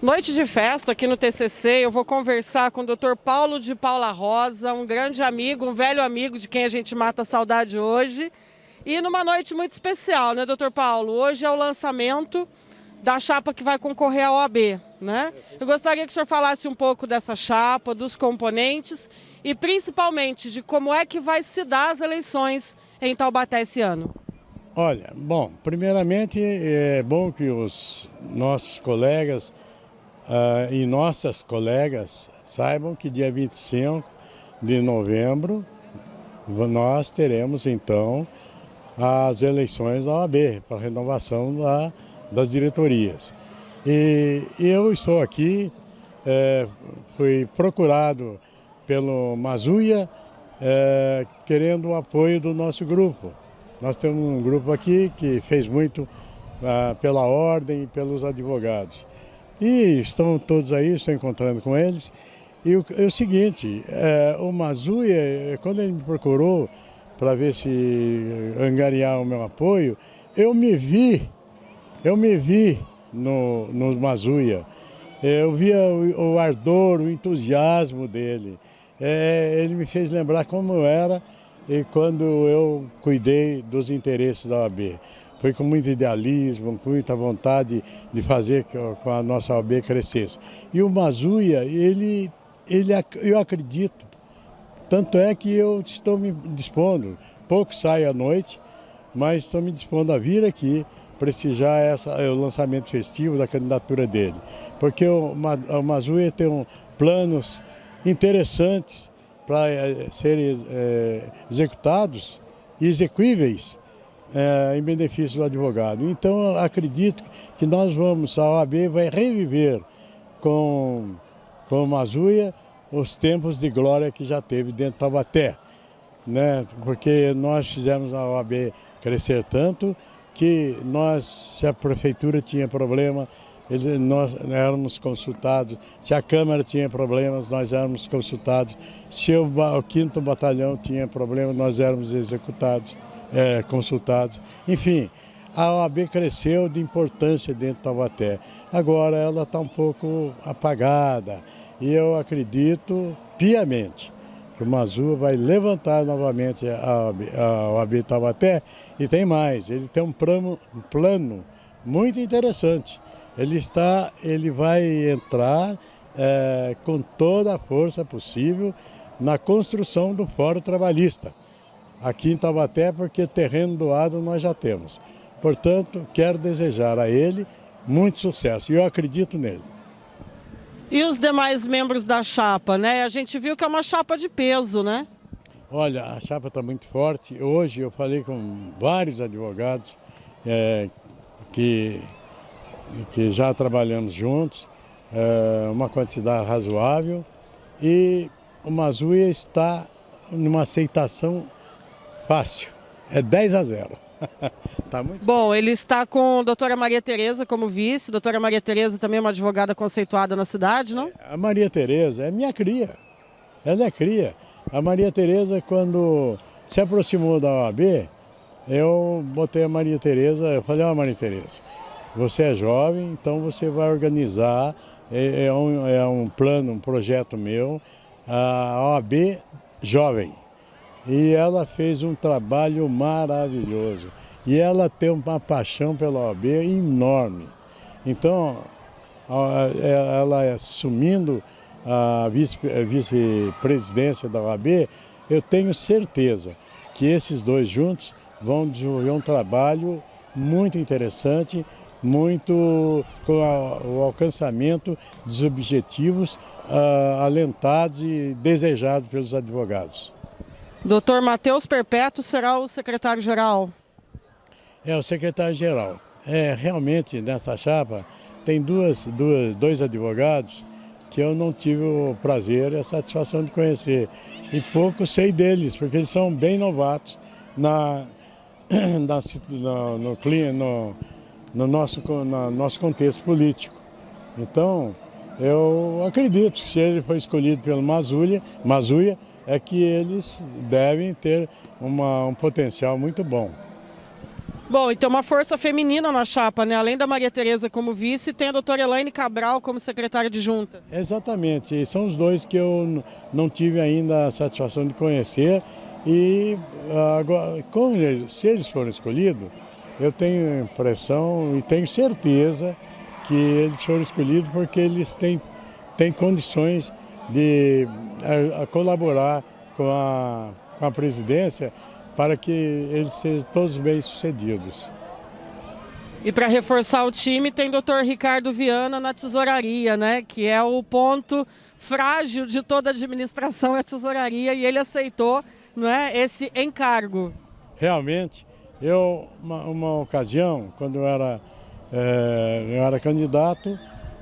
Noite de festa aqui no TCC, eu vou conversar com o Dr. Paulo de Paula Rosa, um grande amigo, um velho amigo de quem a gente mata a saudade hoje. E numa noite muito especial, né, Dr. Paulo? Hoje é o lançamento da chapa que vai concorrer à OAB, né? Eu gostaria que o senhor falasse um pouco dessa chapa, dos componentes e principalmente de como é que vai se dar as eleições em Taubaté esse ano. Olha, bom, primeiramente é bom que os nossos colegas e nossas colegas saibam que dia 25 de novembro nós teremos então as eleições da OAB para a renovação das diretorias. E eu estou aqui, fui procurado pelo Mazuia querendo o apoio do nosso grupo. Nós temos um grupo aqui que fez muito pela ordem e pelos advogados. E estão todos aí, estou encontrando com eles. E o seguinte, o Mazuia, quando ele me procurou para ver se angariar o meu apoio, eu me vi no Mazuia. Eu via o ardor, o entusiasmo dele. Ele me fez lembrar como era e quando eu cuidei dos interesses da OAB. Foi com muito idealismo, com muita vontade de fazer com a nossa OAB crescesse. E o Mazuia, eu acredito, tanto é que eu estou me dispondo, pouco sai à noite, mas estou me dispondo a vir aqui prestigiar o lançamento festivo da candidatura dele. Porque o Mazuia tem planos interessantes para serem executados e execuíveis em benefício do advogado. Então, eu acredito que a OAB vai reviver com o Mazuia os tempos de glória que já teve dentro de Taubaté, né? Porque nós fizemos a OAB crescer tanto que se a prefeitura tinha problema, nós éramos consultados, se a Câmara tinha problemas, nós éramos consultados, se o 5º Batalhão tinha problemas, nós éramos consultados. Enfim, a OAB cresceu de importância dentro de Taubaté. Agora ela está um pouco apagada e eu acredito piamente que o Mazuia vai levantar novamente a OAB Taubaté e tem mais, ele tem um plano muito interessante. Ele vai entrar com toda a força possível na construção do Fórum Trabalhista aqui em Taubaté, porque terreno doado nós já temos. Portanto, quero desejar a ele muito sucesso e eu acredito nele. E os demais membros da chapa, né? A gente viu que é uma chapa de peso, né? Olha, a chapa está muito forte. Hoje eu falei com vários advogados que já trabalhamos juntos, uma quantidade razoável, e o Mazuia está numa aceitação fácil, é 10-0. Tá muito bom. Ele está com a doutora Maria Tereza como vice. Doutora Maria Tereza também é uma advogada conceituada na cidade, não? A Maria Tereza é minha cria, ela é cria. A Maria Tereza, quando se aproximou da OAB, eu botei a Maria Tereza, eu falei, Maria Tereza, você é jovem, então você vai organizar, um plano, um projeto meu, a OAB Jovem. E ela fez um trabalho maravilhoso. E ela tem uma paixão pela OAB enorme. Então, ela assumindo a vice-presidência da OAB, eu tenho certeza que esses dois juntos vão desenvolver um trabalho muito interessante, muito com o alcançamento dos objetivos alentados e desejados pelos advogados. Dr. Matheus Perpétuo será o secretário-geral? É o secretário-geral. Realmente, nessa chapa, tem dois advogados que eu não tive o prazer e a satisfação de conhecer. E pouco sei deles, porque eles são bem novatos no nosso contexto político. Então, eu acredito que se ele foi escolhido pelo Mazuia, é que eles devem ter um potencial muito bom. Bom, e tem uma força feminina na chapa, né? Além da Maria Tereza como vice, tem a doutora Elaine Cabral como secretária adjunta. Exatamente, e são os dois que eu não tive ainda a satisfação de conhecer e agora, se eles forem escolhidos, eu tenho a impressão e tenho certeza que eles foram escolhidos porque eles têm condições de colaborar com a presidência para que eles sejam todos bem-sucedidos. E para reforçar o time tem o Dr. Ricardo Viana na tesouraria, né? Que é o ponto frágil de toda a administração, é a tesouraria, e ele aceitou, não é, esse encargo. Realmente, uma ocasião, quando eu era candidato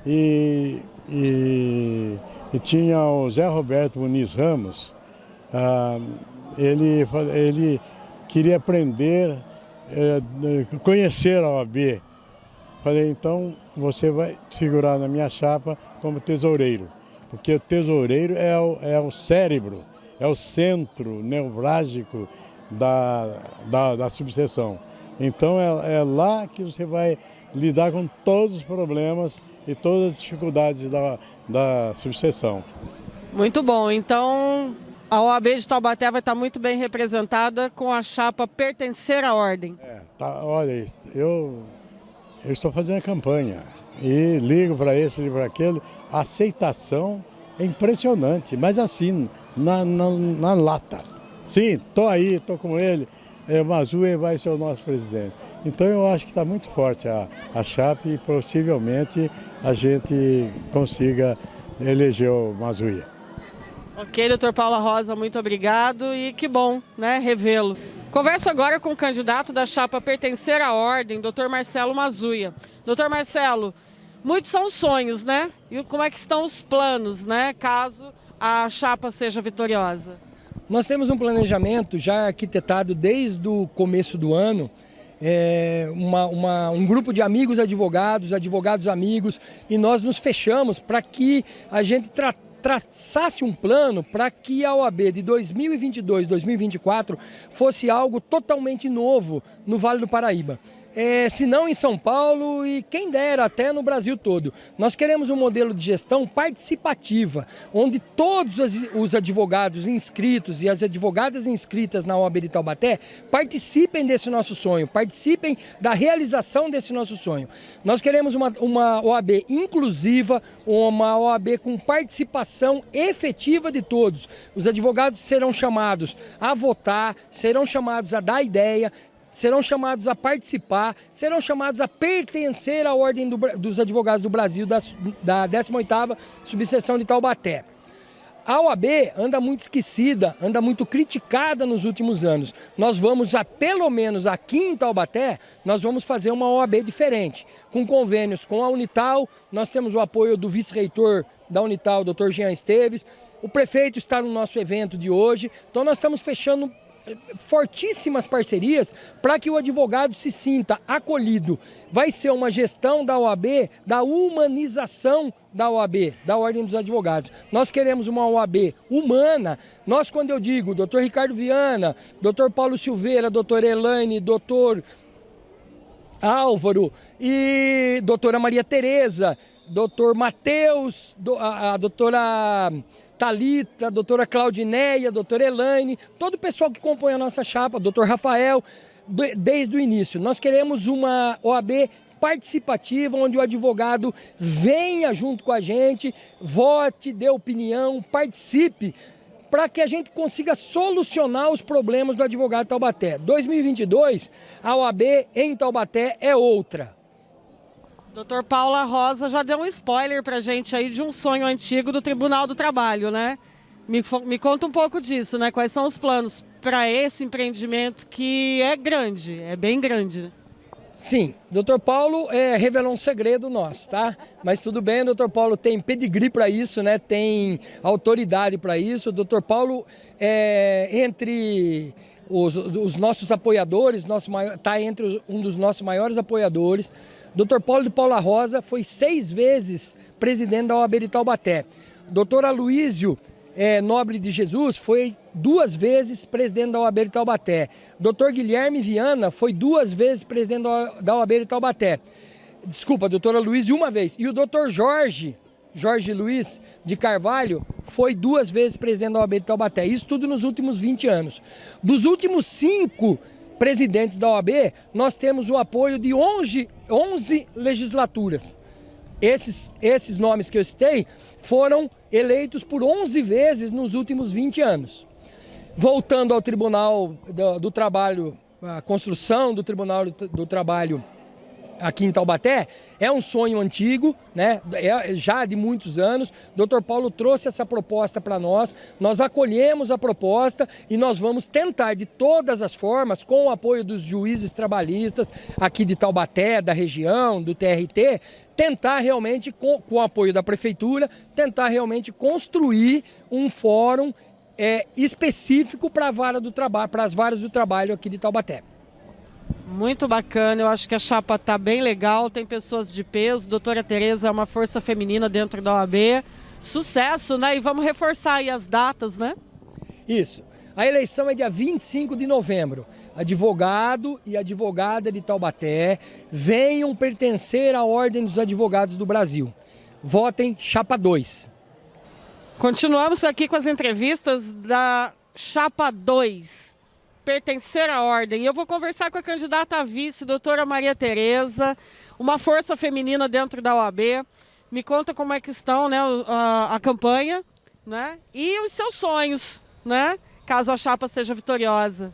e tinha o Zé Roberto Muniz Ramos, ele queria aprender, conhecer a OAB. Falei, então você vai figurar na minha chapa como tesoureiro, porque o tesoureiro é o cérebro, é o centro nevrálgico da subseção. Então é lá que você vai lidar com todos os problemas e todas as dificuldades da subseção. Muito bom, então a OAB de Taubaté vai estar muito bem representada com a chapa Pertencer à Ordem. Olha, eu estou fazendo a campanha e ligo para esse, ligo para aquele. A aceitação é impressionante, mas assim, na lata. Sim, estou aí, estou com ele, o Mazzuia vai ser o nosso presidente. Então eu acho que está muito forte a chapa e possivelmente a gente consiga eleger o Mazzuia. Ok, doutor Paula Rosa, muito obrigado e que bom, né, revê-lo. Converso agora com o candidato da chapa Pertencer à Ordem, doutor Marcelo Mazzuia. Doutor Marcelo, muitos são sonhos, né? E como é que estão os planos, né, caso a chapa seja vitoriosa? Nós temos um planejamento já arquitetado desde o começo do ano, um grupo de amigos advogados amigos, e nós nos fechamos para que a gente traçasse um plano para que a OAB de 2022, 2024 fosse algo totalmente novo no Vale do Paraíba. Se não em São Paulo e quem dera até no Brasil todo. Nós queremos um modelo de gestão participativa, onde todos os advogados inscritos e as advogadas inscritas na OAB de Taubaté participem desse nosso sonho, participem da realização desse nosso sonho. Nós queremos uma OAB inclusiva, uma OAB com participação efetiva de todos. Os advogados serão chamados a votar, serão chamados a dar ideia, serão chamados a participar, serão chamados a pertencer à Ordem dos Advogados do Brasil, da 18ª subseção de Taubaté. A OAB anda muito esquecida, anda muito criticada nos últimos anos. Nós vamos, pelo menos aqui em Taubaté, nós vamos fazer uma OAB diferente, com convênios com a Unital. Nós temos o apoio do vice-reitor da Unital, Dr. Jean Esteves. O prefeito está no nosso evento de hoje, então nós estamos fechando fortíssimas parcerias para que o advogado se sinta acolhido. Vai ser uma gestão da OAB, da humanização da OAB, da Ordem dos Advogados. Nós queremos uma OAB humana. Nós, quando eu digo Dr. Ricardo Viana, Dr. Paulo Silveira, Dr. Elaine, Dr. Álvaro e doutora Maria Tereza, Dr. Matheus, a doutora Thalita, a doutora Claudineia, a doutora Elaine, todo o pessoal que compõe a nossa chapa, o doutor Rafael, desde o início. Nós queremos uma OAB participativa, onde o advogado venha junto com a gente, vote, dê opinião, participe, para que a gente consiga solucionar os problemas do advogado de Taubaté. 2022, a OAB em Taubaté é outra. Doutor Paula Rosa já deu um spoiler pra gente aí de um sonho antigo do Tribunal do Trabalho, né? Me conta um pouco disso, né? Quais são os planos para esse empreendimento que é grande, é bem grande, né? Sim, Dr. Paulo revelou um segredo nosso, tá? Mas tudo bem, o Dr. Paulo tem pedigree para isso, né? Tem autoridade para isso. O Dr. Paulo, entre os nossos apoiadores, está entre um dos nossos maiores apoiadores. Dr. Paulo de Paula Rosa foi 6 vezes presidente da OAB de Taubaté. Dr. Aloísio Nobre de Jesus foi 2 vezes presidente da OAB de Taubaté. Dr. Guilherme Viana foi 2 vezes presidente da OAB de Taubaté. Desculpa, a doutora Luiz 1 vez. E o doutor Jorge Luiz de Carvalho foi 2 vezes presidente da OAB de Taubaté. Isso tudo nos últimos 20 anos. Dos últimos 5 presidentes da OAB, nós temos o apoio de 11 legislaturas. Esses nomes que eu citei foram eleitos por 11 vezes nos últimos 20 anos. Voltando ao Tribunal do Trabalho, a construção do Tribunal do Trabalho aqui em Taubaté, é um sonho antigo, né? Já de muitos anos. O Dr. Paulo trouxe essa proposta para nós acolhemos a proposta e nós vamos tentar de todas as formas, com o apoio dos juízes trabalhistas aqui de Taubaté, da região, do TRT, tentar realmente, com o apoio da Prefeitura, tentar realmente construir um fórum específico para as varas do trabalho aqui de Taubaté. Muito bacana, eu acho que a chapa está bem legal, tem pessoas de peso, doutora Tereza é uma força feminina dentro da OAB, sucesso, né? E vamos reforçar aí as datas, né? Isso, a eleição é dia 25 de novembro, advogado e advogada de Taubaté venham pertencer à Ordem dos Advogados do Brasil, votem chapa 2. Continuamos aqui com as entrevistas da chapa 2. Pertencer à ordem. Eu vou conversar com a candidata a vice, doutora Maria Tereza, uma força feminina dentro da OAB. Me conta como é que estão, né, a campanha, né, e os seus sonhos, né, caso a chapa seja vitoriosa.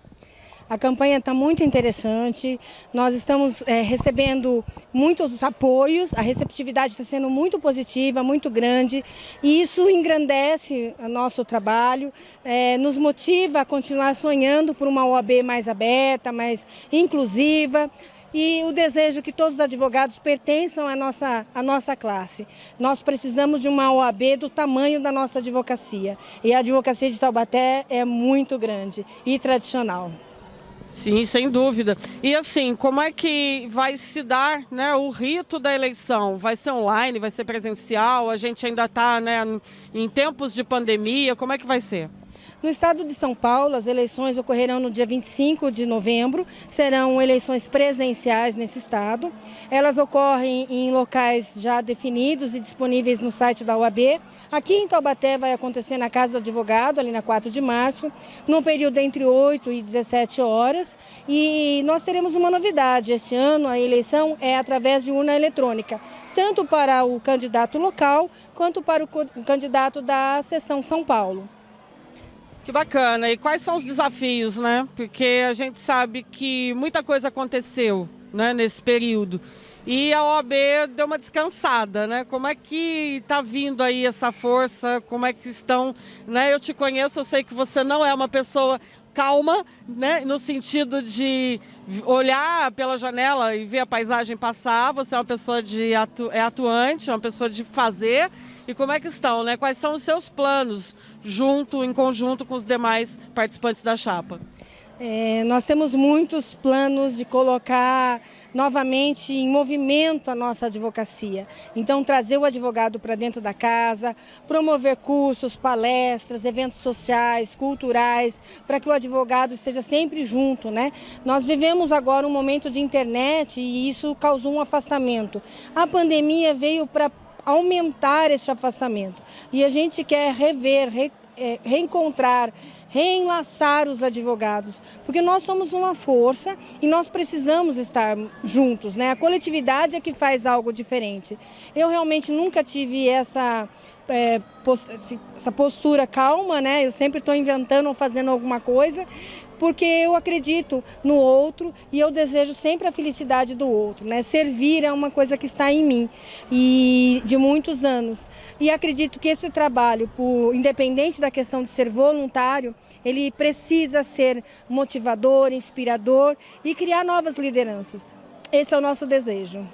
A campanha está muito interessante, nós estamos recebendo muitos apoios, a receptividade está sendo muito positiva, muito grande, e isso engrandece o nosso trabalho, nos motiva a continuar sonhando por uma OAB mais aberta, mais inclusiva, e o desejo que todos os advogados pertençam à nossa classe. Nós precisamos de uma OAB do tamanho da nossa advocacia, e a advocacia de Taubaté é muito grande e tradicional. Sim, sem dúvida. E assim, como é que vai se dar, né, o rito da eleição? Vai ser online, vai ser presencial? A gente ainda está, né, em tempos de pandemia, como é que vai ser? No estado de São Paulo, as eleições ocorrerão no dia 25 de novembro, serão eleições presenciais nesse estado. Elas ocorrem em locais já definidos e disponíveis no site da OAB. Aqui em Taubaté vai acontecer na Casa do Advogado, ali na 4 de março, num período entre 8 e 17 horas. E nós teremos uma novidade, esse ano a eleição é através de urna eletrônica, tanto para o candidato local quanto para o candidato da seção São Paulo. Que bacana. E quais são os desafios, né? Porque a gente sabe que muita coisa aconteceu, né, nesse período. E a OAB deu uma descansada, né? Como é que está vindo aí essa força? Como é que estão, né? Eu te conheço, eu sei que você não é uma pessoa calma, né? No sentido de olhar pela janela e ver a paisagem passar. Você é uma pessoa atuante, é uma pessoa de fazer. E como é que estão, né? Quais são os seus planos em conjunto com os demais participantes da chapa? Nós temos muitos planos de colocar novamente em movimento a nossa advocacia. Então, trazer o advogado para dentro da casa, promover cursos, palestras, eventos sociais, culturais, para que o advogado esteja sempre junto, né? Nós vivemos agora um momento de internet e isso causou um afastamento. A pandemia veio para aumentar esse afastamento e a gente quer reencontrar, reenlaçar os advogados, porque nós somos uma força e nós precisamos estar juntos, né? A coletividade é que faz algo diferente. Eu realmente nunca tive essa postura calma, né? Eu sempre estou inventando ou fazendo alguma coisa, porque eu acredito no outro e eu desejo sempre a felicidade do outro, né? Servir é uma coisa que está em mim e de muitos anos. E acredito que esse trabalho, independente da questão de ser voluntário, ele precisa ser motivador, inspirador e criar novas lideranças. Esse é o nosso desejo.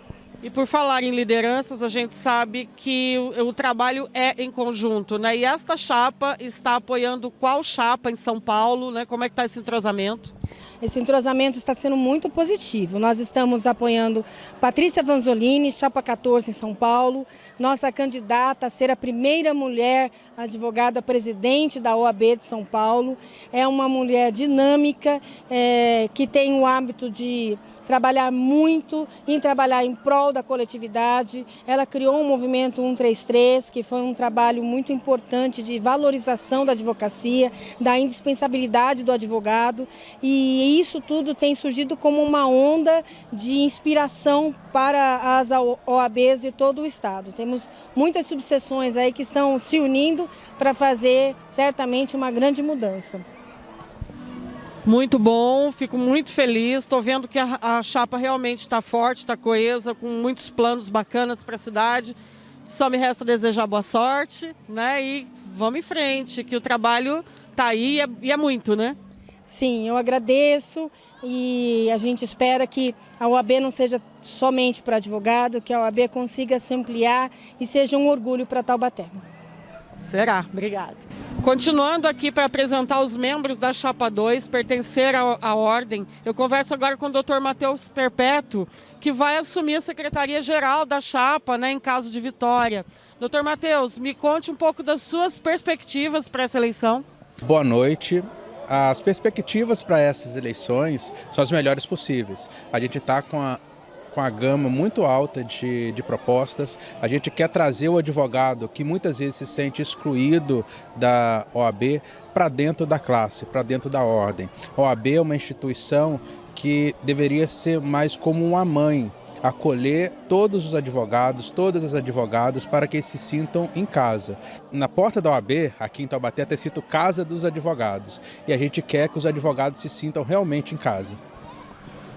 E por falar em lideranças, a gente sabe que o trabalho é em conjunto, né? E esta chapa está apoiando qual chapa em São Paulo, né? Como é que está esse entrosamento? Esse entrosamento está sendo muito positivo. Nós estamos apoiando Patrícia Vanzolini, chapa 14 em São Paulo, nossa candidata a ser a primeira mulher advogada presidente da OAB de São Paulo. É uma mulher dinâmica, que tem o hábito de trabalhar muito, trabalhar em prol da coletividade. Ela criou um movimento 133, que foi um trabalho muito importante de valorização da advocacia, da indispensabilidade do advogado, e isso tudo tem surgido como uma onda de inspiração para as OABs de todo o estado. Temos muitas subseções aí que estão se unindo para fazer certamente uma grande mudança. Muito bom, fico muito feliz, estou vendo que a chapa realmente está forte, está coesa, com muitos planos bacanas para a cidade. Só me resta desejar boa sorte, né? E vamos em frente, que o trabalho está aí e é muito, né? Sim, eu agradeço e a gente espera que a OAB não seja somente para advogado, que a OAB consiga se ampliar e seja um orgulho para Taubaté. Será, obrigado. Continuando aqui para apresentar os membros da Chapa 2, pertencer à ordem, eu converso agora com o Dr. Matheus Perpétuo, que vai assumir a Secretaria-Geral da Chapa, né, em caso de vitória. Dr. Matheus, me conte um pouco das suas perspectivas para essa eleição. Boa noite. As perspectivas para essas eleições são as melhores possíveis. A gente está com a gama muito alta de propostas. A gente quer trazer o advogado que muitas vezes se sente excluído da OAB para dentro da classe, para dentro da ordem. A OAB é uma instituição que deveria ser mais como uma mãe, acolher todos os advogados, todas as advogadas, para que eles se sintam em casa. Na porta da OAB, aqui em Taubaté, está escrito Casa dos Advogados. E a gente quer que os advogados se sintam realmente em casa.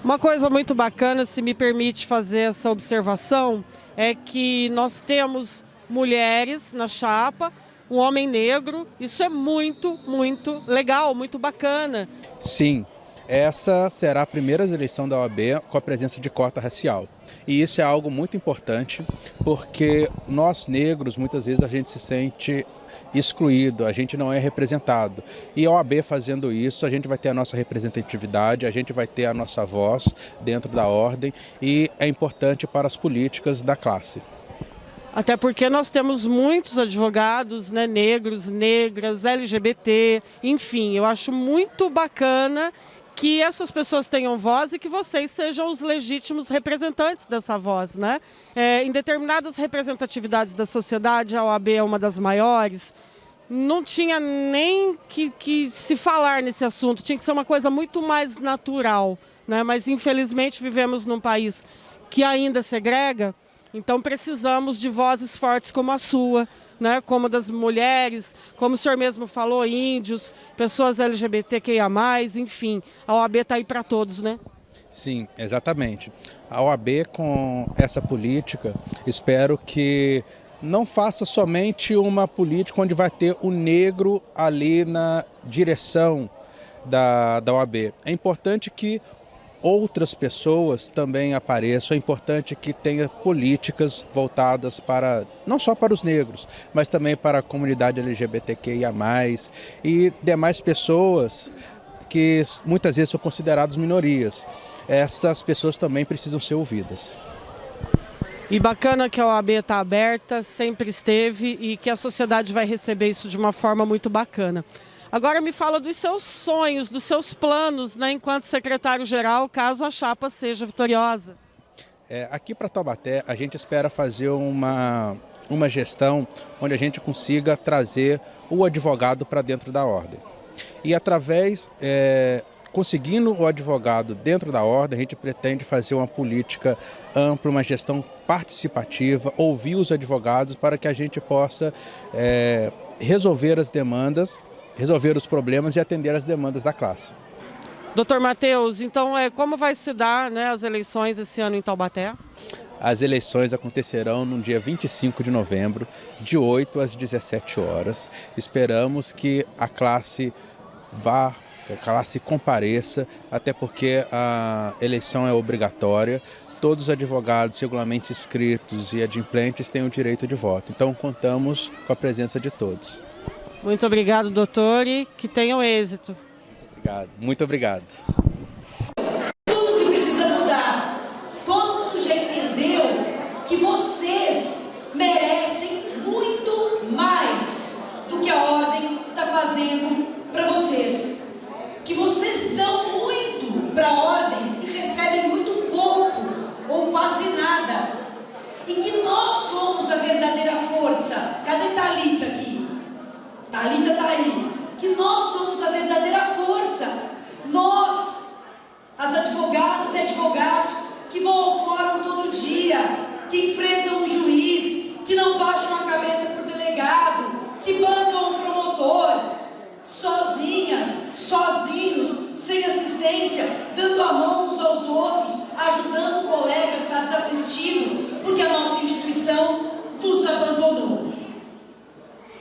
Uma coisa muito bacana, se me permite fazer essa observação, é que nós temos mulheres na chapa, um homem negro, isso é muito, muito legal, muito bacana. Sim, essa será a primeira eleição da OAB com a presença de cota racial. E isso é algo muito importante, porque nós negros, muitas vezes a gente se sente excluído, a gente não é representado. E a OAB fazendo isso, a gente vai ter a nossa representatividade, a gente vai ter a nossa voz dentro da ordem e é importante para as políticas da classe. Até porque nós temos muitos advogados, né, negros, negras, LGBT, enfim, eu acho muito bacana que essas pessoas tenham voz e que vocês sejam os legítimos representantes dessa voz, né? Em determinadas representatividades da sociedade, a OAB é uma das maiores, não tinha nem que se falar nesse assunto, tinha que ser uma coisa muito mais natural, né? Mas infelizmente vivemos num país que ainda segrega, então precisamos de vozes fortes como a sua, né, como das mulheres, como o senhor mesmo falou, índios, pessoas LGBTQIA+, enfim, a OAB está aí para todos, né? Sim, exatamente. A OAB com essa política, espero que não faça somente uma política onde vai ter o negro ali na direção da OAB. É importante que outras pessoas também apareçam, é importante que tenha políticas voltadas para, não só para os negros, mas também para a comunidade LGBTQIA+, e demais pessoas que muitas vezes são consideradas minorias. Essas pessoas também precisam ser ouvidas. E bacana que a OAB está aberta, sempre esteve, e que a sociedade vai receber isso de uma forma muito bacana. Agora me fala dos seus sonhos, dos seus planos, né, enquanto secretário-geral, caso a chapa seja vitoriosa. Aqui para Taubaté, a gente espera fazer uma gestão onde a gente consiga trazer o advogado para dentro da ordem. E através, conseguindo o advogado dentro da ordem, a gente pretende fazer uma política ampla, uma gestão participativa, ouvir os advogados para que a gente possa resolver as demandas, resolver os problemas e atender as demandas da classe. Doutor Matheus, então como vai se dar, né, as eleições esse ano em Taubaté? As eleições acontecerão no dia 25 de novembro, de 8 às 17 horas. Esperamos que a classe compareça, até porque a eleição é obrigatória. Todos os advogados regularmente inscritos e adimplentes têm o direito de voto. Então contamos com a presença de todos. Muito obrigado, doutor, e que tenham êxito. Muito obrigado. Nós, as advogadas e advogados que vão ao fórum todo dia, que enfrentam um juiz, que não baixam a cabeça para o delegado, que bancam um promotor, sozinhas, sozinhos, sem assistência, dando a mão uns aos outros, ajudando o colega que está desassistido, porque a nossa instituição nos abandonou.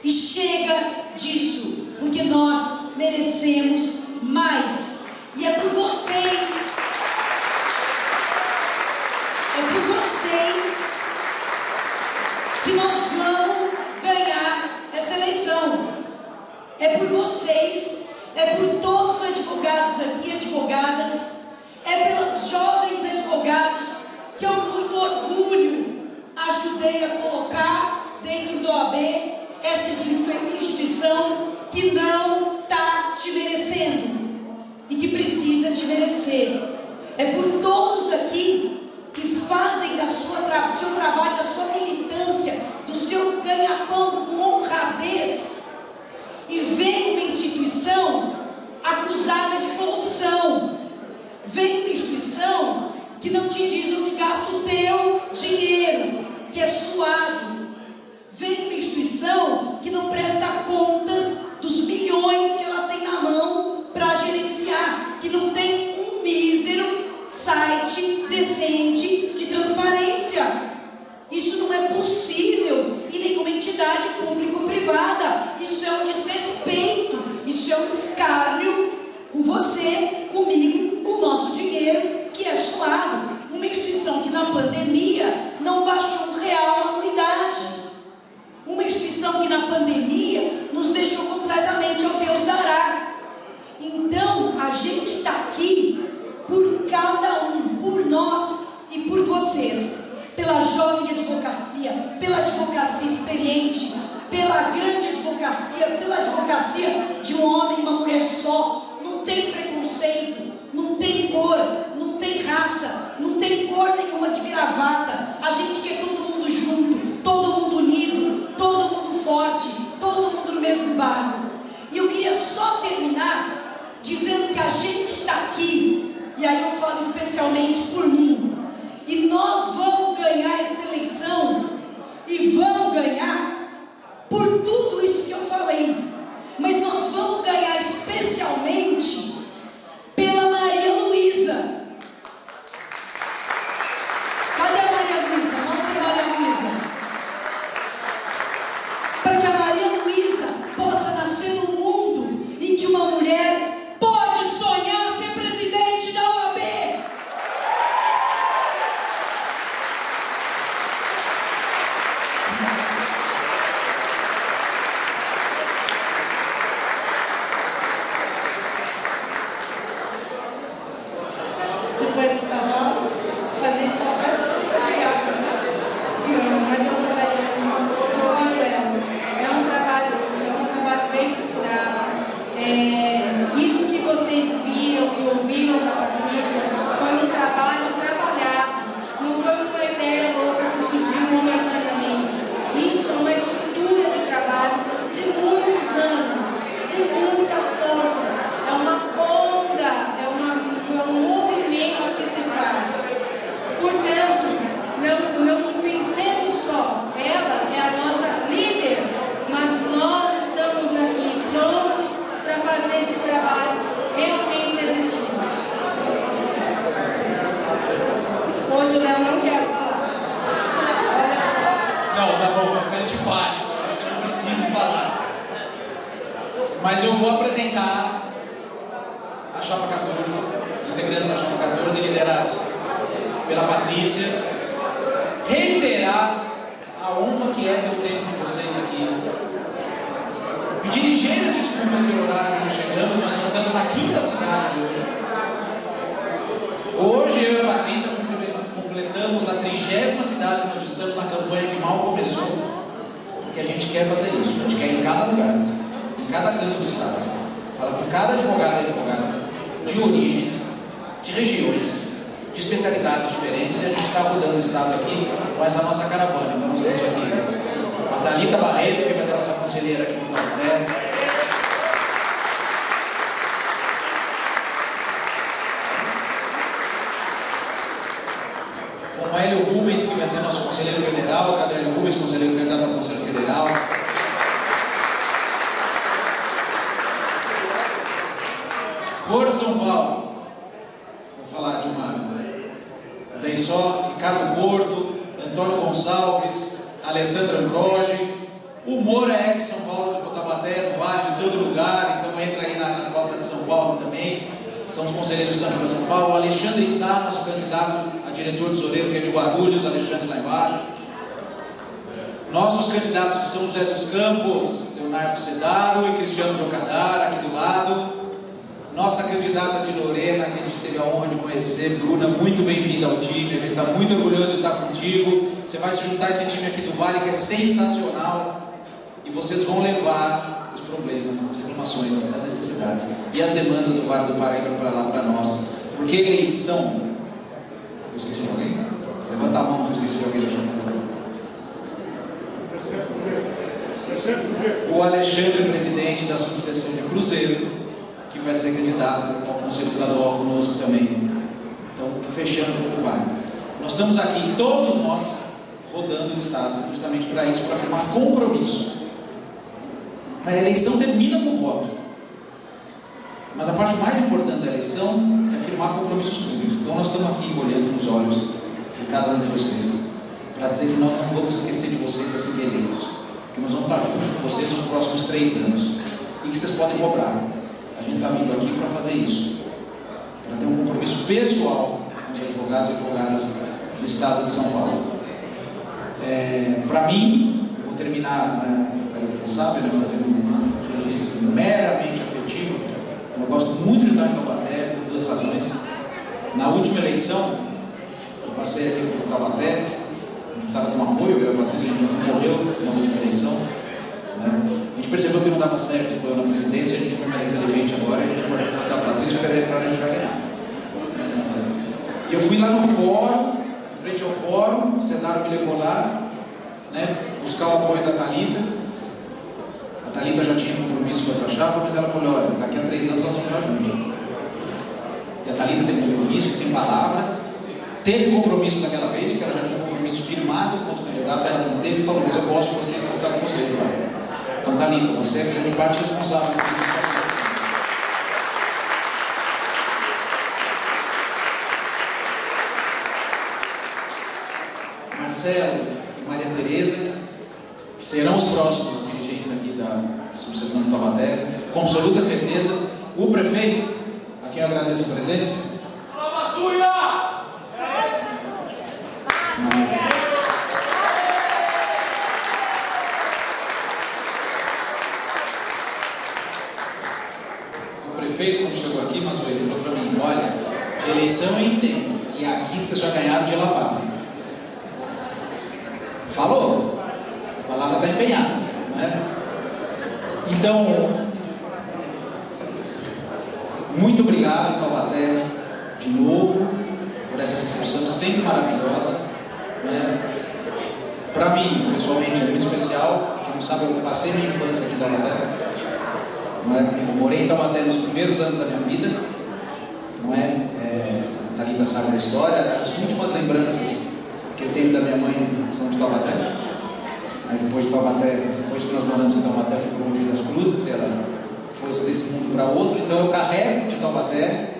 E chega disso, porque nós merecemos mais. E é por vocês, que nós vamos ganhar essa eleição. É por vocês, é por todos os advogados aqui, advogadas, é pelos jovens advogados que eu, com muito orgulho, ajudei a colocar dentro do OAB essa instituição que não está te merecendo e que precisa te merecer. É por todos aqui que fazem do seu trabalho, da sua militância, do seu ganha-pão com honradez, e vem uma instituição acusada de corrupção, vem uma instituição que não te diz onde gasta o teu dinheiro, que é suado, vem uma instituição que não presta contas dos milhões que ela tem na mão para gerenciar, que não tem um mísero site decente de transparência. Isso não é possível em nenhuma entidade público-privada. Isso é um desrespeito, isso é um escárnio com você, comigo, com o nosso dinheiro que é suado. Uma instituição que na pandemia não baixou R$1 a anuidade. Uma instituição que na pandemia nos deixou completamente ao Deus dará. Então a gente está aqui por cada um, por nós e por vocês, pela jovem advocacia, pela advocacia experiente, pela grande advocacia, pela advocacia de um homem e uma mulher só. Não tem preconceito, não tem cor, não tem raça, não tem cor nenhuma de gravata. A gente quer todo mundo junto, todo mundo unido, todo mundo forte, todo mundo no mesmo barco. E eu queria só terminar dizendo que a gente está aqui, e aí eu falo especialmente por mim, e nós vamos ganhar essa eleição, e vamos ganhar por tudo isso que eu falei, mas nós vamos ganhar especialmente pela Maria Luísa. Cadê a Maria Luísa? Mostra a Maria Luísa. Para que a Maria Luísa possa nascer num mundo em que uma mulher pode sonhar ser presidente da OAB. Depois dessa volta, a gente só vai se criar. Mas eu gostaria de ouvir ela. É um trabalho bem misturado. Isso que vocês viram e ouviram da Patrícia foi um trabalho trabalhado. Não foi uma ideia louca que surgiu momentaneamente. Isso é uma estrutura de trabalho de muitos anos, de muita força. É uma onda, é um movimento que se faz. Portanto, não pensemos só, ela é a nossa líder, mas nós estamos aqui prontos para fazer esse trabalho realmente existir. Hoje o Léo não quer falar. Olha só. Não, tá bom, vou ficar antipático, acho que eu não preciso falar. Mas eu vou apresentar a Chapa 14, os integrantes da Chapa 14, liderados pela Patrícia, reiterar a honra que é ter o tempo de vocês aqui, pedir ligeiras desculpas pelo horário que nós chegamos, mas nós estamos na quinta cidade de hoje. Hoje eu e a Patrícia completamos a 30ª cidade que nós estamos na campanha que mal começou, porque a gente quer fazer isso, a gente quer ir em cada lugar, em cada canto do estado, falar com cada advogado e advogada, de origens, de regiões, de especialidades diferentes, e a gente está rodando o estado aqui com essa nossa caravana. Então nós temos aqui a Thalita Barreto, que vai ser a nossa conselheira aqui no Taubaté. Hélio Rubens, que vai ser nosso conselheiro federal. Cadê Hélio Rubens, conselheiro candidato ao Conselho Federal? Por São Paulo, vou falar de uma. Tem só Ricardo Porto, Antônio Gonçalves, Alessandra Ambrogi. O Moura é de São Paulo, de Taubaté, do Vale, de todo lugar, então entra aí na cota de São Paulo também. São os conselheiros também para São Paulo. Alexandre Sá, nosso candidato a diretor tesoureiro, que é de Guarulhos, Alexandre lá embaixo. Nossos candidatos de São José dos Campos, Leonardo Sedaro e Cristiano Jocadar, aqui do lado. Nossa candidata de Lorena, que a gente teve a honra de conhecer, Bruna, muito bem-vinda ao time, a gente está muito orgulhoso de estar contigo. Você vai se juntar a esse time aqui do Vale, que é sensacional, e vocês vão levar os problemas, as reclamações, as necessidades e as demandas do Vale do Paraíba para lá, para nós. Porque eleição... Eu esqueci de alguém? Levanta a mão se eu esqueci de alguém da chamada. O Alexandre, presidente da subseção de Cruzeiro, que vai ser candidato ao Conselho Estadual conosco também. Então, fechando o Vale. Nós estamos aqui, todos nós, rodando o Estado, justamente para isso, para firmar compromisso. A eleição termina com o voto. Mas a parte mais importante da eleição é firmar compromissos públicos. Então, nós estamos aqui olhando nos olhos de cada um de vocês, para dizer que nós não vamos esquecer de vocês para serem eleitos. Que nós vamos estar juntos com vocês nos próximos 3 anos. E que vocês podem cobrar. A gente está vindo aqui para fazer isso, para ter um compromisso pessoal com os advogados e advogadas do Estado de São Paulo. Para mim, eu vou terminar, já sabe, fazendo um registro meramente afetivo. Eu gosto muito de estar em Taubaté por 2 razões. Na última eleição, eu passei aqui por Taubaté, estava com apoio, eu e a Patrícia, a gente morreu na última eleição. A gente percebeu que não dava certo na presidência, a gente foi mais inteligente agora, a gente pode botar a Patrícia, porque agora a gente vai ganhar. E eu fui lá no fórum, em frente ao fórum, o Sedaro me levou lá, buscar o apoio da Thalita. A Thalita já tinha compromisso com a outra chapa, mas ela falou, olha, daqui a 3 anos nós vamos estar juntos. E a Thalita tem compromisso, tem palavra, teve compromisso daquela vez, porque ela já tinha um compromisso firmado contra o candidato, ela não teve e falou, mas eu gosto de vocês, vou estar com vocês lá. Então, Thalita, você é grande parte responsável por isso que está acontecendo. Marcelo e Maria Tereza, que serão os próximos dirigentes aqui da subseção de Taubaté, com absoluta certeza. O prefeito, a quem eu agradeço a presença. Quando chegou aqui, mas ele falou para mim, olha, de eleição eu entendo, e aqui vocês já ganharam de lavada. Falou, a palavra está empenhada, não é? Então, muito obrigado, Taubaté, de novo, por essa recepção sempre maravilhosa, Para mim, pessoalmente, é muito especial. Quem não sabe, eu passei minha infância aqui em Taubaté. Eu morei em Taubaté nos primeiros anos da minha vida, a Thalita sabe da história. As últimas lembranças que eu tenho da minha mãe são de Taubaté. Depois de Taubaté, depois que nós moramos em Taubaté, fui para o Mogi das Cruzes, e ela foi desse mundo para outro. Então eu carrego de Taubaté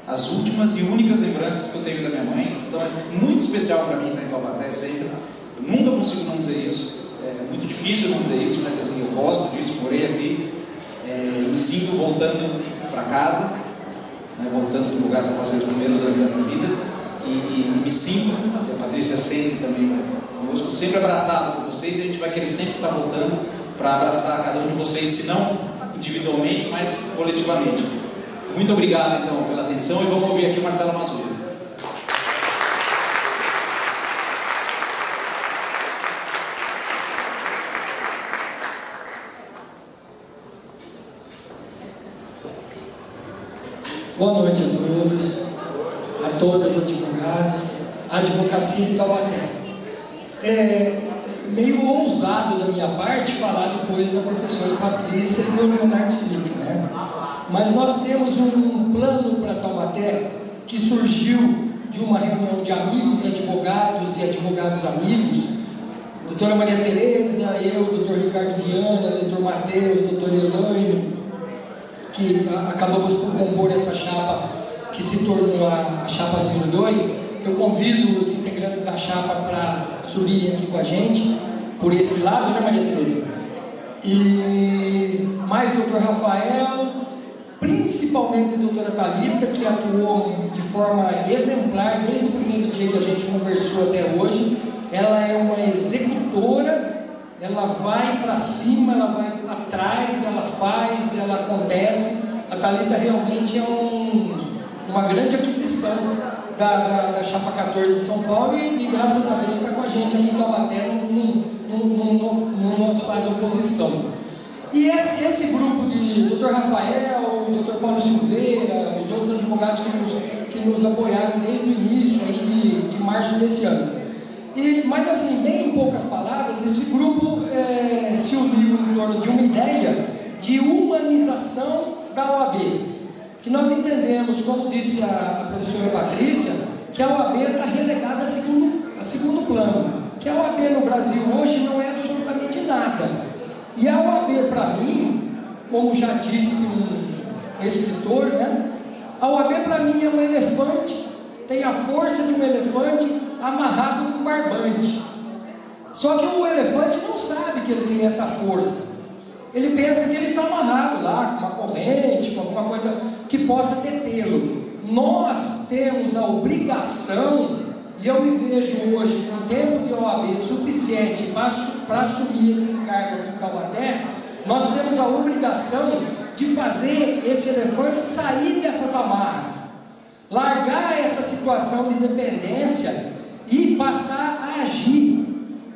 as últimas e únicas lembranças que eu tenho da minha mãe. Então é muito especial para mim estar em Taubaté sempre. Eu nunca consigo não dizer isso. É muito difícil não dizer isso, mas assim, eu gosto disso, morei aqui. Me sinto voltando para casa, voltando para o lugar que eu passei os primeiros anos da minha vida, e me sinto, e a Patrícia sente-se também conosco, sempre abraçado por vocês, e a gente vai querer sempre estar voltando para abraçar cada um de vocês, se não individualmente, mas coletivamente. Muito obrigado, então, pela atenção, e vamos ouvir aqui o Marcelo Mazzulla. Boa noite a todos, a todas as advogadas, a advocacia de Taubaté. É meio ousado da minha parte falar depois da professora Patrícia e do Leonardo Slick, Mas nós temos um plano para Taubaté que surgiu de uma reunião de amigos, advogados e advogados amigos, doutora Maria Tereza, eu, doutor Ricardo Viana, doutor Matheus, doutor Elaine, que acabamos por compor essa chapa que se tornou a chapa número 2. Eu convido os integrantes da chapa para subirem aqui com a gente, por esse lado, né, Maria Tereza? E mais o doutor Rafael, principalmente a doutora Thalita, que atuou de forma exemplar desde o primeiro dia que a gente conversou até hoje. Ela é uma executora, ela vai para cima, ela vai atrás, ela faz, ela acontece. A Thalita realmente é uma grande aquisição da Chapa 14 de São Paulo e graças a Deus está com a gente ali em Taubaté, não nos faz oposição. E esse grupo de Dr. Rafael, Dr. Paulo Silveira, os outros advogados que nos apoiaram desde o início aí de março desse ano. Mas assim, bem em poucas palavras, esse grupo se uniu em torno de uma ideia de humanização da OAB, que nós entendemos, como disse a professora Patrícia, que a OAB está relegada a segundo plano, que a OAB no Brasil hoje não é absolutamente nada. E a OAB, para mim, como já disse um escritor, né? A OAB para mim é um elefante, tem a força de um elefante amarrado com um barbante. Só que o elefante não sabe que ele tem essa força. Ele pensa que ele está amarrado lá, com uma corrente, com alguma coisa que possa detê-lo. Nós temos a obrigação, e eu me vejo hoje com tempo de OAB suficiente para assumir esse encargo aqui em Taubaté, nós temos a obrigação de fazer esse elefante sair dessas amarras, largar essa situação de dependência e passar a agir.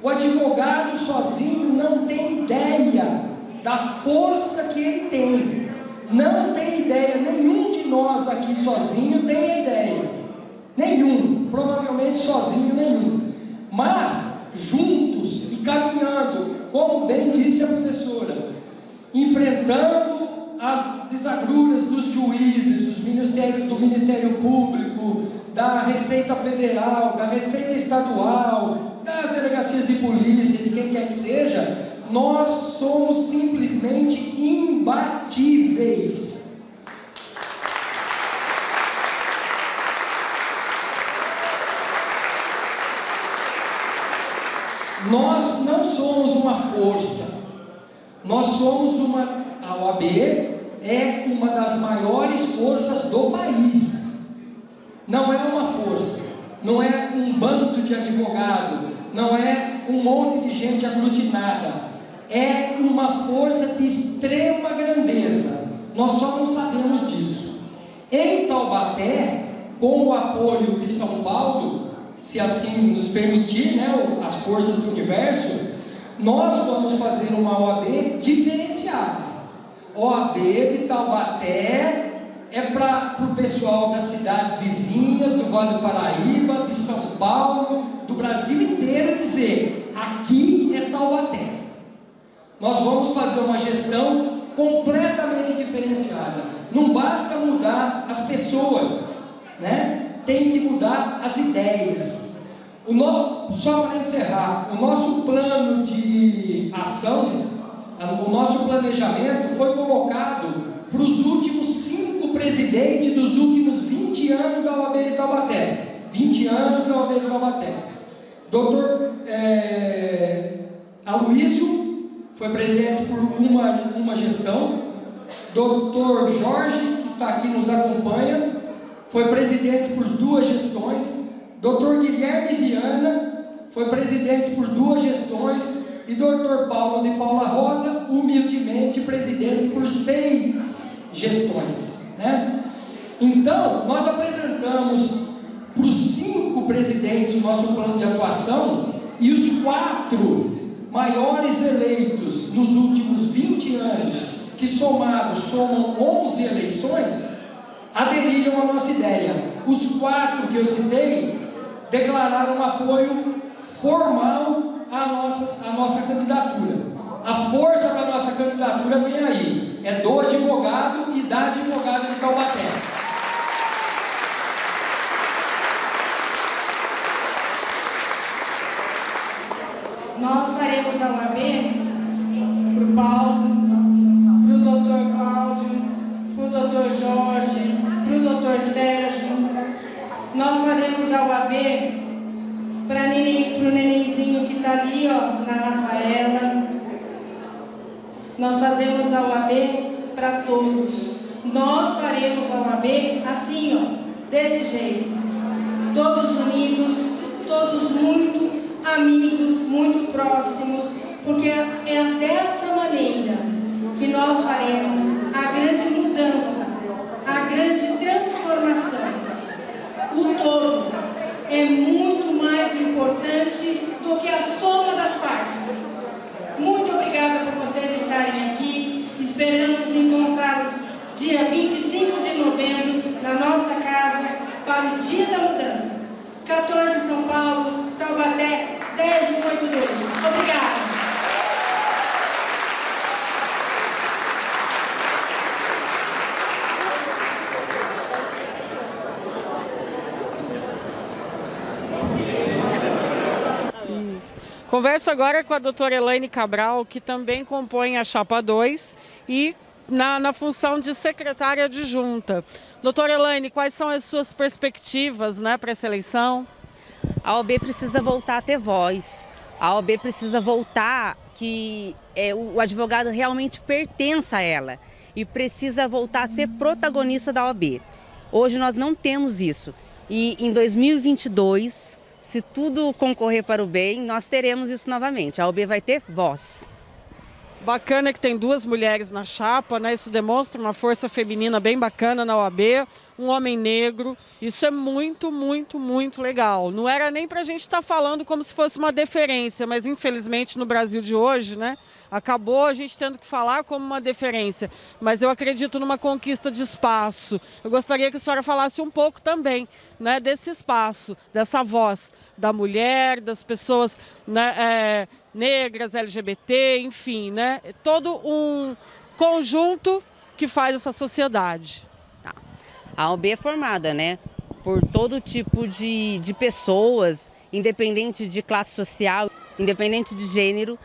O advogado sozinho não tem ideia da força que ele tem, não tem ideia, nenhum de nós aqui sozinho tem a ideia, nenhum, provavelmente sozinho nenhum, mas juntos e caminhando, como bem disse a professora, enfrentando as desagruras dos juízes, do Ministério Público, da Receita Federal, da Receita Estadual, das delegacias de polícia, de quem quer que seja, nós somos simplesmente imbatíveis. Nós não somos uma força, nós somos a OAB é uma das maiores forças do país. Não é uma força, não é um bando de advogado, não é um monte de gente aglutinada. É uma força de extrema grandeza. Nós só não sabemos disso. Em Taubaté, com o apoio de São Paulo, se assim nos permitir, né, as forças do universo, nós vamos fazer uma OAB diferenciada. OAB de Taubaté é para o pessoal das cidades vizinhas, do Vale do Paraíba, de São Paulo, do Brasil inteiro, dizer: aqui é Taubaté. Nós vamos fazer uma gestão completamente diferenciada. Não basta mudar as pessoas, né? Tem que mudar as ideias. Só para encerrar, o nosso plano de ação, o nosso planejamento foi colocado para os últimos 5 presidentes dos últimos 20 anos da OAB de Taubaté. 20 anos da OAB de Taubaté. Doutor Aloísio foi presidente por uma gestão. Doutor Jorge, que está aqui, nos acompanha, foi presidente por 2 gestões. Doutor Guilherme Viana foi presidente por 2 gestões. E doutor Paulo de Paula Rosa, humildemente presidente por 6 gestões, né? Então, nós apresentamos para os 5 presidentes o nosso plano de atuação, e os 4 maiores eleitos nos últimos 20 anos, que somados somam 11 eleições, aderiram à nossa ideia. Os 4 que eu citei declararam apoio formal à nossa candidatura. A força da nossa candidatura vem aí, é do advogado e da advogada de Taubaté. Jorge, para o doutor Sérgio. Nós faremos a UAB para o nenenzinho que está ali, ó, na Rafaela. Nós fazemos a UAB para todos. Nós faremos a UAB assim, ó, desse jeito. Todos unidos, todos muito amigos, muito próximos, porque é dessa maneira que nós faremos a grande mudança, a grande transformação. O todo é muito mais importante do que a soma das partes. Muito obrigada por vocês estarem aqui. Esperamos encontrá-los dia 25 de novembro na nossa casa para o Dia da Mudança. 14 São Paulo, Taubaté, 10182. Obrigada. Converso agora com a doutora Elaine Cabral, que também compõe a Chapa 2 e na função de secretária adjunta. Doutora Elaine, quais são as suas perspectivas, né, para essa eleição? A OAB precisa voltar a ter voz. A OAB precisa voltar que o advogado realmente pertença a ela e precisa voltar a ser protagonista da OAB. Hoje nós não temos isso e em 2022... se tudo concorrer para o bem, nós teremos isso novamente. A OAB vai ter voz. Bacana que tem 2 mulheres na chapa, né? Isso demonstra uma força feminina bem bacana na OAB, um homem negro. Isso é muito, muito, muito legal. Não era nem para a gente estar falando como se fosse uma deferência, mas infelizmente no Brasil de hoje, né? Acabou a gente tendo que falar como uma deferência. Mas eu acredito numa conquista de espaço. Eu gostaria que a senhora falasse um pouco também, né, desse espaço, dessa voz da mulher, das pessoas, né, negras, LGBT, enfim, né? Todo um conjunto que faz essa sociedade. Tá. A OAB é formada, né, por todo tipo de pessoas, independente de classe social, independente de gênero.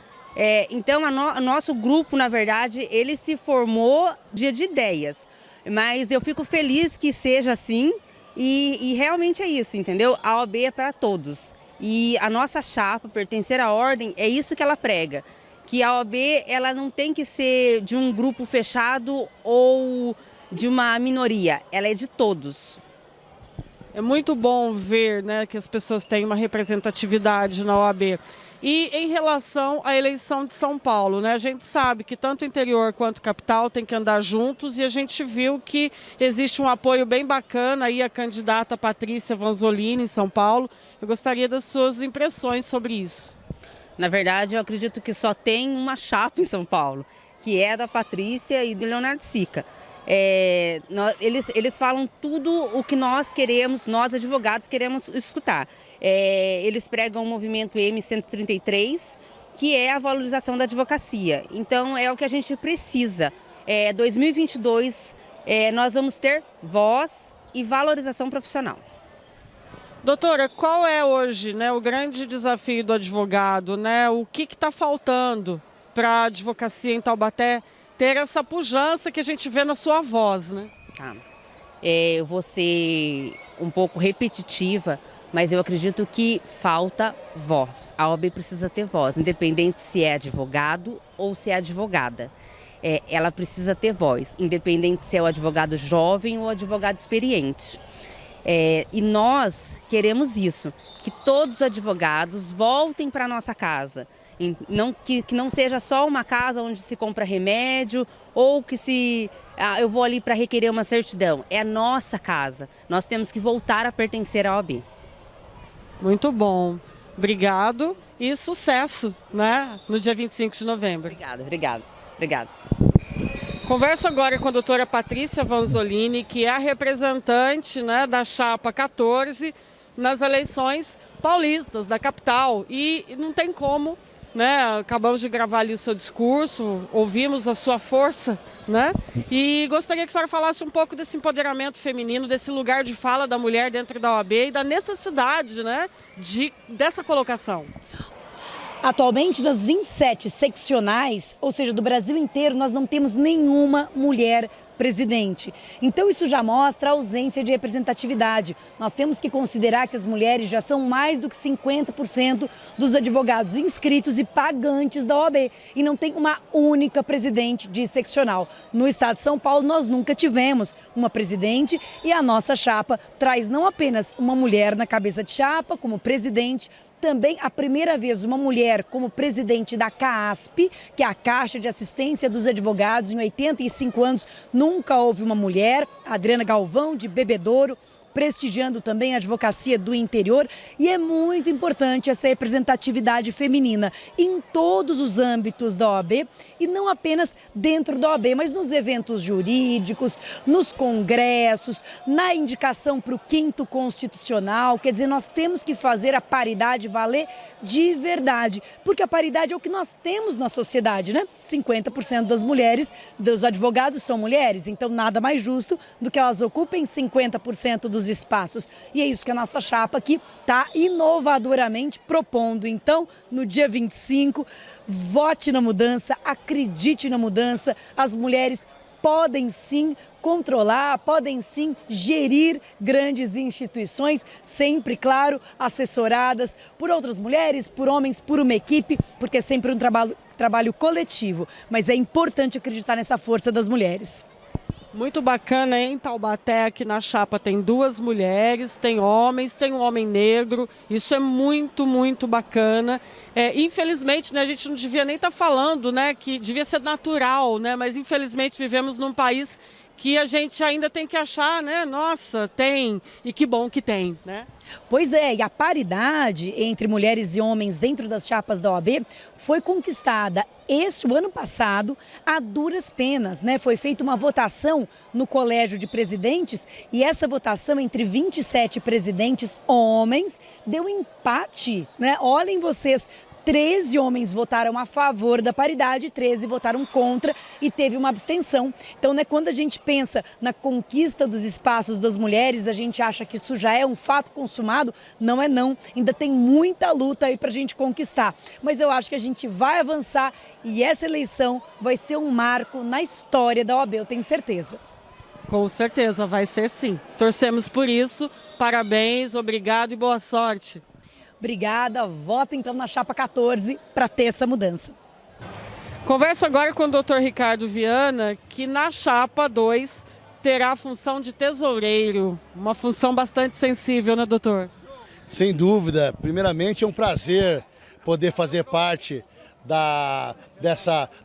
Então, o nosso grupo, na verdade, ele se formou de ideias. Mas eu fico feliz que seja assim e realmente é isso, entendeu? A OAB é para todos. E a nossa chapa, pertencer à ordem, é isso que ela prega. Que a OAB ela não tem que ser de um grupo fechado ou de uma minoria, ela é de todos. É muito bom ver, né, que as pessoas têm uma representatividade na OAB. E em relação à eleição de São Paulo, né, a gente sabe que tanto o interior quanto capital tem que andar juntos e a gente viu que existe um apoio bem bacana aí à candidata Patrícia Vanzolini em São Paulo. Eu gostaria das suas impressões sobre isso. Na verdade, eu acredito que só tem uma chapa em São Paulo, que é da Patrícia e do Leonardo Sica. Eles falam tudo o que nós queremos, nós advogados queremos escutar. Eles pregam o movimento M133, que é a valorização da advocacia. Então é o que a gente precisa. 2022 nós vamos ter voz e valorização profissional. Doutora, qual é hoje, né, o grande desafio do advogado, né? O que está faltando para a advocacia em Taubaté ter essa pujança que a gente vê na sua voz, né? Tá. Eu vou ser um pouco repetitiva, mas eu acredito que falta voz. A OAB precisa ter voz, independente se é advogado ou se é advogada. Ela precisa ter voz, independente se é o advogado jovem ou o advogado experiente. E nós queremos isso, que todos os advogados voltem para a nossa casa. Que não seja só uma casa onde se compra remédio ou que eu vou ali para requerer uma certidão. É a nossa casa. Nós temos que voltar a pertencer à OAB. Muito bom. Obrigado e sucesso, né, no dia 25 de novembro. Obrigada. Converso agora com a doutora Patrícia Vanzolini, que é a representante, né, da Chapa 14 nas eleições paulistas da capital. E não tem como, né? Acabamos de gravar ali o seu discurso, ouvimos a sua força, né? E gostaria que a senhora falasse um pouco desse empoderamento feminino, desse lugar de fala da mulher dentro da OAB e da necessidade, né, dessa colocação. Atualmente, das 27 seccionais, ou seja, do Brasil inteiro, nós não temos nenhuma mulher presidente. Então isso já mostra a ausência de representatividade. Nós temos que considerar que as mulheres já são mais do que 50% dos advogados inscritos e pagantes da OAB. E não tem uma única presidente de seccional. No estado de São Paulo nós nunca tivemos uma presidente e a nossa chapa traz não apenas uma mulher na cabeça de chapa como presidente, também a primeira vez uma mulher como presidente da CAASP, que é a Caixa de Assistência dos Advogados. Em 85 anos nunca houve uma mulher, a Adriana Galvão de Bebedouro, prestigiando também a advocacia do interior, e é muito importante essa representatividade feminina em todos os âmbitos da OAB e não apenas dentro da OAB, mas nos eventos jurídicos, nos congressos, na indicação para o 5º Constitucional. Quer dizer, nós temos que fazer a paridade valer de verdade, porque a paridade é o que nós temos na sociedade, né? 50% das mulheres, dos advogados são mulheres, então nada mais justo do que elas ocupem 50% dos espaços. E é isso que a nossa chapa aqui está inovadoramente propondo. Então, no dia 25, vote na mudança, acredite na mudança. As mulheres podem sim controlar, podem sim gerir grandes instituições, sempre, claro, assessoradas por outras mulheres, por homens, por uma equipe, porque é sempre um trabalho coletivo. Mas é importante acreditar nessa força das mulheres. Muito bacana, hein? Taubaté, aqui na chapa tem 2 mulheres, tem homens, tem um homem negro. Isso é muito, muito bacana. Infelizmente, né, a gente não devia nem estar falando, né, que devia ser natural, né, mas infelizmente vivemos num país que a gente ainda tem que achar, né? Nossa, tem, e que bom que tem, né? Pois é, e a paridade entre mulheres e homens dentro das chapas da OAB foi conquistada o ano passado a duras penas, né? Foi feita uma votação no Colégio de Presidentes e essa votação entre 27 presidentes homens deu empate, né? Olhem vocês, 13 homens votaram a favor da paridade, 13 votaram contra e teve uma abstenção. Então, né, quando a gente pensa na conquista dos espaços das mulheres, a gente acha que isso já é um fato consumado. Não é não, ainda tem muita luta aí para a gente conquistar. Mas eu acho que a gente vai avançar e essa eleição vai ser um marco na história da OAB, eu tenho certeza. Com certeza, vai ser sim. Torcemos por isso, parabéns, obrigado e boa sorte. Obrigada, vota então na chapa 14 para ter essa mudança. Converso agora com o Dr. Ricardo Viana, que na chapa 2 terá a função de tesoureiro, uma função bastante sensível, né, doutor? Sem dúvida, primeiramente é um prazer poder fazer parte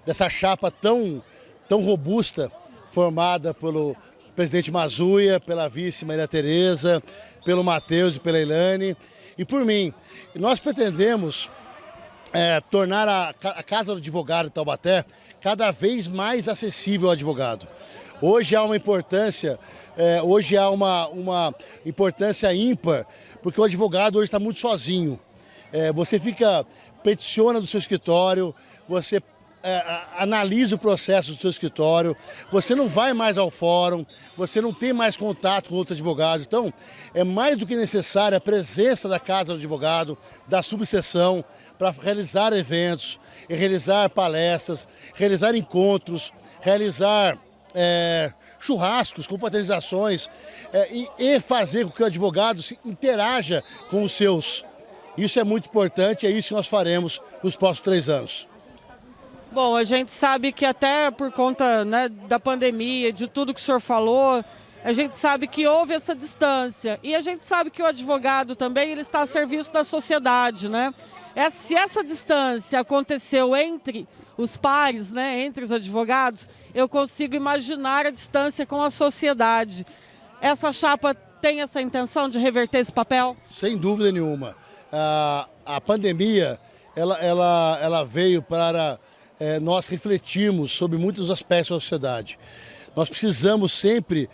dessa chapa tão robusta, formada pelo presidente Mazuia, pela vice Maria Tereza, pelo Matheus e pela Ilane. E por mim, nós pretendemos tornar a Casa do Advogado de Taubaté cada vez mais acessível ao advogado. Hoje há uma importância, uma importância ímpar, porque o advogado hoje está muito sozinho. Você peticiona do seu escritório, você analisa o processo do seu escritório, você não vai mais ao fórum, você não tem mais contato com outros advogados. Então, é mais do que necessária a presença da Casa do Advogado, da subseção, para realizar eventos, realizar palestras, realizar encontros, realizar churrascos, confraternizações e fazer com que o advogado interaja com os seus. Isso é muito importante, é isso que nós faremos nos próximos 3 anos. Bom, a gente sabe que até por conta, né, da pandemia, de tudo que o senhor falou, a gente sabe que houve essa distância. E a gente sabe que o advogado também ele está a serviço da sociedade, né? Se essa distância aconteceu entre os pares, né, entre os advogados, eu consigo imaginar a distância com a sociedade. Essa chapa tem essa intenção de reverter esse papel? Sem dúvida nenhuma. A pandemia, ela veio para nós refletirmos sobre muitos aspectos da sociedade. Nós precisamos sempre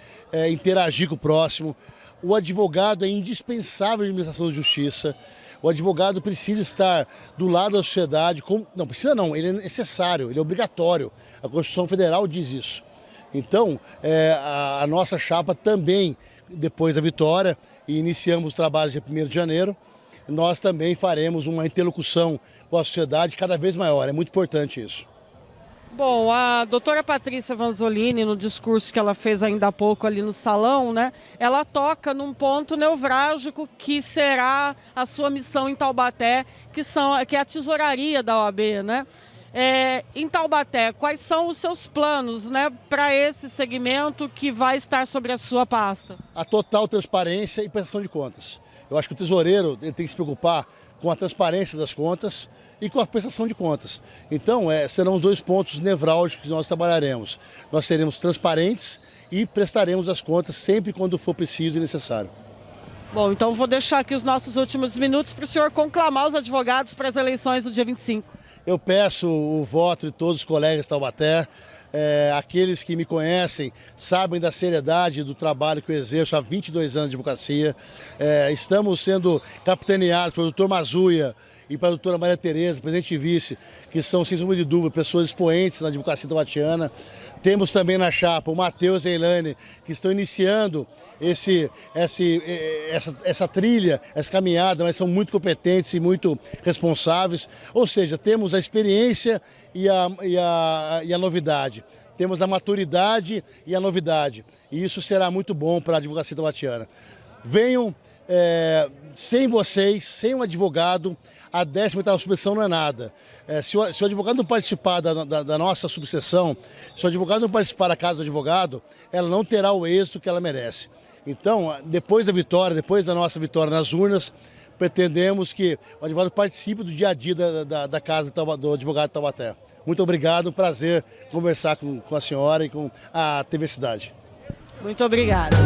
interagir com o próximo. O advogado é indispensável na administração de justiça. O advogado precisa estar do lado da sociedade. Não precisa não, ele é necessário, ele é obrigatório. A Constituição Federal diz isso. Então, a nossa chapa também, depois da vitória, e iniciamos os trabalhos dia 1º de janeiro, nós também faremos uma interlocução com a sociedade cada vez maior. É muito importante isso. Bom, a doutora Patrícia Vanzolini, no discurso que ela fez ainda há pouco ali no salão, né, ela toca num ponto nevrálgico que será a sua missão em Taubaté, que é a tesouraria da OAB, né? Em Taubaté, quais são os seus planos, né, para esse segmento que vai estar sobre a sua pasta? A total transparência e prestação de contas. Eu acho que o tesoureiro ele tem que se preocupar com a transparência das contas e com a prestação de contas. Então, serão os dois pontos nevrálgicos que nós trabalharemos. Nós seremos transparentes e prestaremos as contas sempre quando for preciso e necessário. Bom, então vou deixar aqui os nossos últimos minutos para o senhor conclamar os advogados para as eleições do dia 25. Eu peço o voto de todos os colegas de Taubaté. Aqueles que me conhecem sabem da seriedade do trabalho que eu exerço há 22 anos de advocacia. Estamos sendo capitaneados pelo doutor Mazuia e pela doutora Maria Tereza, presidente e vice, que são, sem sombra de dúvida, pessoas expoentes na advocacia taubatiana. Temos também na chapa o Matheus e a Eilane, que estão iniciando essa trilha, essa caminhada, mas são muito competentes e muito responsáveis. Ou seja, temos a experiência e a novidade. Temos a maturidade e a novidade. E isso será muito bom para a advocacia taubatiana. Venham, sem vocês, sem um advogado, a 18ª subseção não é nada. Se o advogado não participar da nossa subseção, se o advogado não participar da casa do advogado, ela não terá o êxito que ela merece. Então, depois da vitória, depois da nossa vitória nas urnas, pretendemos que o advogado participe do dia a dia da casa do advogado de Taubaté. Muito obrigado, um prazer conversar com a senhora e com a TV Cidade. Muito obrigada.